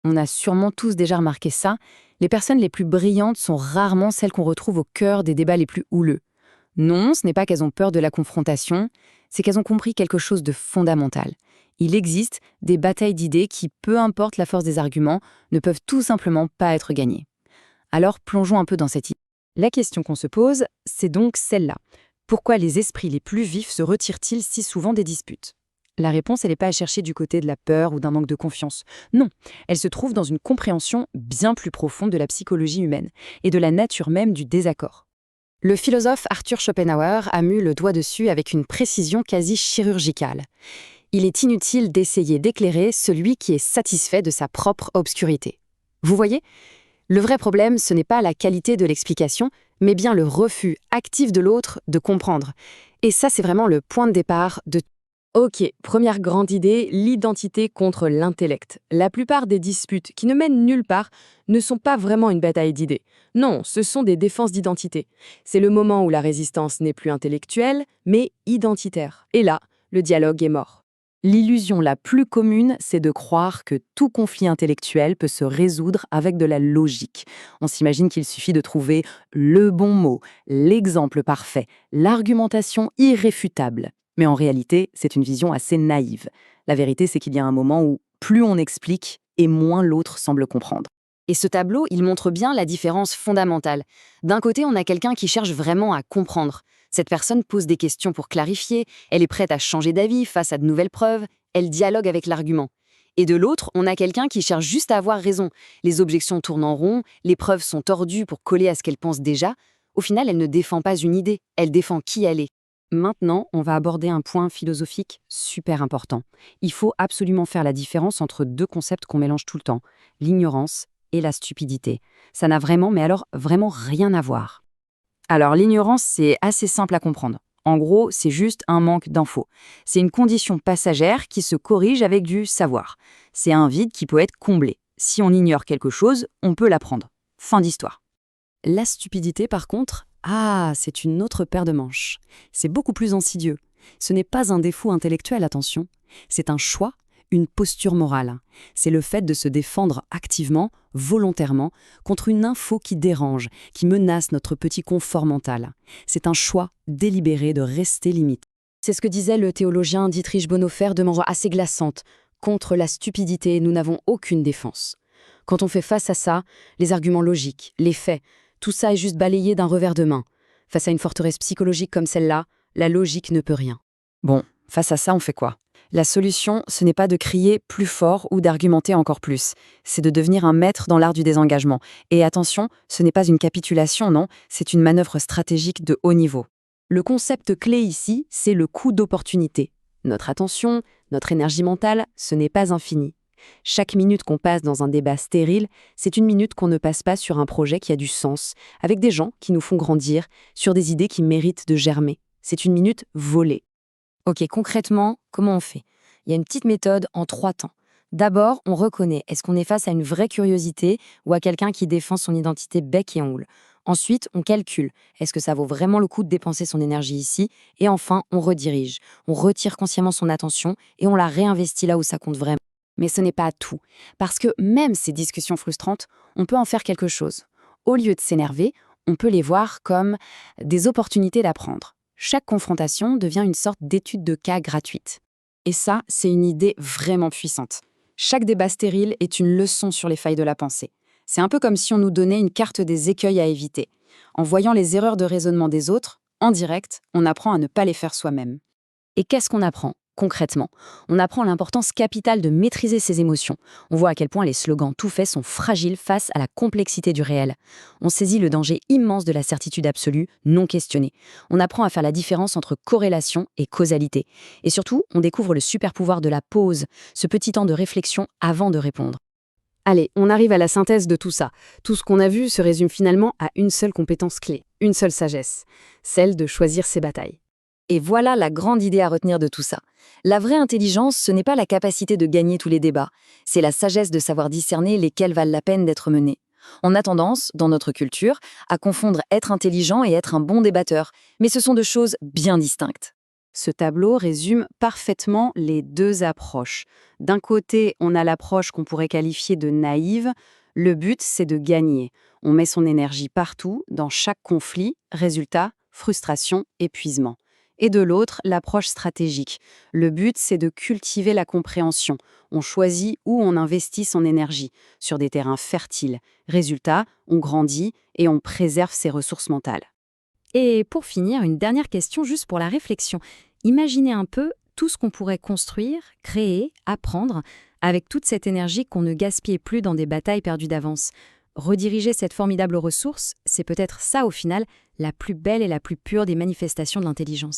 On a sûrement tous déjà remarqué ça. Les personnes les plus brillantes sont rarement celles qu'on retrouve au cœur des débats les plus houleux. Non, ce n'est pas qu'elles ont peur de la confrontation, c'est qu'elles ont compris quelque chose de fondamental. Il existe des batailles d'idées qui, peu importe la force des arguments, ne peuvent tout simplement pas être gagnées. Alors plongeons un peu dans cette idée. La question qu'on se pose, c'est donc celle-là. Pourquoi les esprits les plus vifs se retirent-ils si souvent des disputes? La réponse, elle n'est pas à chercher du côté de la peur ou d'un manque de confiance. Non, elle se trouve dans une compréhension bien plus profonde de la psychologie humaine et de la nature même du désaccord. Le philosophe Arthur Schopenhauer a mis le doigt dessus avec une précision quasi chirurgicale. Il est inutile d'essayer d'éclairer celui qui est satisfait de sa propre obscurité. Vous voyez ? Le vrai problème, ce n'est pas la qualité de l'explication, mais bien le refus actif de l'autre de comprendre. Et ça, c'est vraiment le point de départ de... Ok, première grande idée, l'identité contre l'intellect. La plupart des disputes qui ne mènent nulle part ne sont pas vraiment une bataille d'idées. Non, ce sont des défenses d'identité. C'est le moment où la résistance n'est plus intellectuelle, mais identitaire. Et là, le dialogue est mort. L'illusion la plus commune, c'est de croire que tout conflit intellectuel peut se résoudre avec de la logique. On s'imagine qu'il suffit de trouver le bon mot, l'exemple parfait, l'argumentation irréfutable. Mais en réalité, c'est une vision assez naïve. La vérité, c'est qu'il y a un moment où plus on explique et moins l'autre semble comprendre. Et ce tableau, il montre bien la différence fondamentale. D'un côté, on a quelqu'un qui cherche vraiment à comprendre. Cette personne pose des questions pour clarifier, elle est prête à changer d'avis face à de nouvelles preuves, elle dialogue avec l'argument. Et de l'autre, on a quelqu'un qui cherche juste à avoir raison. Les objections tournent en rond, les preuves sont tordues pour coller à ce qu'elle pense déjà. Au final, elle ne défend pas une idée, elle défend qui elle est. Maintenant, on va aborder un point philosophique super important. Il faut absolument faire la différence entre deux concepts qu'on mélange tout le temps, l'ignorance et la stupidité. Ça n'a vraiment, mais alors vraiment rien à voir. Alors, l'ignorance, c'est assez simple à comprendre. En gros, c'est juste un manque d'infos. C'est une condition passagère qui se corrige avec du savoir. C'est un vide qui peut être comblé. Si on ignore quelque chose, on peut l'apprendre. Fin d'histoire. La stupidité, par contre, c'est une autre paire de manches. C'est beaucoup plus insidieux. Ce n'est pas un défaut intellectuel, attention. C'est un choix, une posture morale. C'est le fait de se défendre activement, volontairement, contre une info qui dérange, qui menace notre petit confort mental. C'est un choix délibéré de rester limite. C'est ce que disait le théologien Dietrich Bonhoeffer de manière assez glaçante. Contre la stupidité, nous n'avons aucune défense. Quand on fait face à ça, les arguments logiques, les faits, tout ça est juste balayé d'un revers de main. Face à une forteresse psychologique comme celle-là, la logique ne peut rien. Bon, face à ça, on fait quoi? La solution, ce n'est pas de crier plus fort ou d'argumenter encore plus. C'est de devenir un maître dans l'art du désengagement. Et attention, ce n'est pas une capitulation, non, c'est une manœuvre stratégique de haut niveau. Le concept clé ici, c'est le coût d'opportunité. Notre attention, notre énergie mentale, ce n'est pas infini. Chaque minute qu'on passe dans un débat stérile, c'est une minute qu'on ne passe pas sur un projet qui a du sens, avec des gens qui nous font grandir, sur des idées qui méritent de germer. C'est une minute volée. Ok, concrètement, comment on fait? Il y a une petite méthode en 3 temps. D'abord, on reconnaît, est-ce qu'on est face à une vraie curiosité ou à quelqu'un qui défend son identité bec et ongle? Ensuite, on calcule, est-ce que ça vaut vraiment le coup de dépenser son énergie ici? Et enfin, on redirige. On retire consciemment son attention et on la réinvestit là où ça compte vraiment. Mais ce n'est pas tout, parce que même ces discussions frustrantes, on peut en faire quelque chose. Au lieu de s'énerver, on peut les voir comme des opportunités d'apprendre. Chaque confrontation devient une sorte d'étude de cas gratuite. Et ça, c'est une idée vraiment puissante. Chaque débat stérile est une leçon sur les failles de la pensée. C'est un peu comme si on nous donnait une carte des écueils à éviter. En voyant les erreurs de raisonnement des autres, en direct, on apprend à ne pas les faire soi-même. Et qu'est-ce qu'on apprend? Concrètement, on apprend l'importance capitale de maîtriser ses émotions. On voit à quel point les slogans tout faits sont fragiles face à la complexité du réel. On saisit le danger immense de la certitude absolue, non questionnée. On apprend à faire la différence entre corrélation et causalité. Et surtout, on découvre le super pouvoir de la pause, ce petit temps de réflexion avant de répondre. Allez, on arrive à la synthèse de tout ça. Tout ce qu'on a vu se résume finalement à une seule compétence clé, une seule sagesse, celle de choisir ses batailles. Et voilà la grande idée à retenir de tout ça. La vraie intelligence, ce n'est pas la capacité de gagner tous les débats, c'est la sagesse de savoir discerner lesquels valent la peine d'être menés. On a tendance, dans notre culture, à confondre être intelligent et être un bon débatteur, mais ce sont deux choses bien distinctes. Ce tableau résume parfaitement les deux approches. D'un côté, on a l'approche qu'on pourrait qualifier de naïve. Le but, c'est de gagner. On met son énergie partout, dans chaque conflit. Résultat, frustration, épuisement. Et de l'autre, l'approche stratégique. Le but, c'est de cultiver la compréhension. On choisit où on investit son énergie, sur des terrains fertiles. Résultat, on grandit et on préserve ses ressources mentales. Et pour finir, une dernière question juste pour la réflexion. Imaginez un peu tout ce qu'on pourrait construire, créer, apprendre, avec toute cette énergie qu'on ne gaspille plus dans des batailles perdues d'avance. Rediriger cette formidable ressource, c'est peut-être ça au final, la plus belle et la plus pure des manifestations de l'intelligence.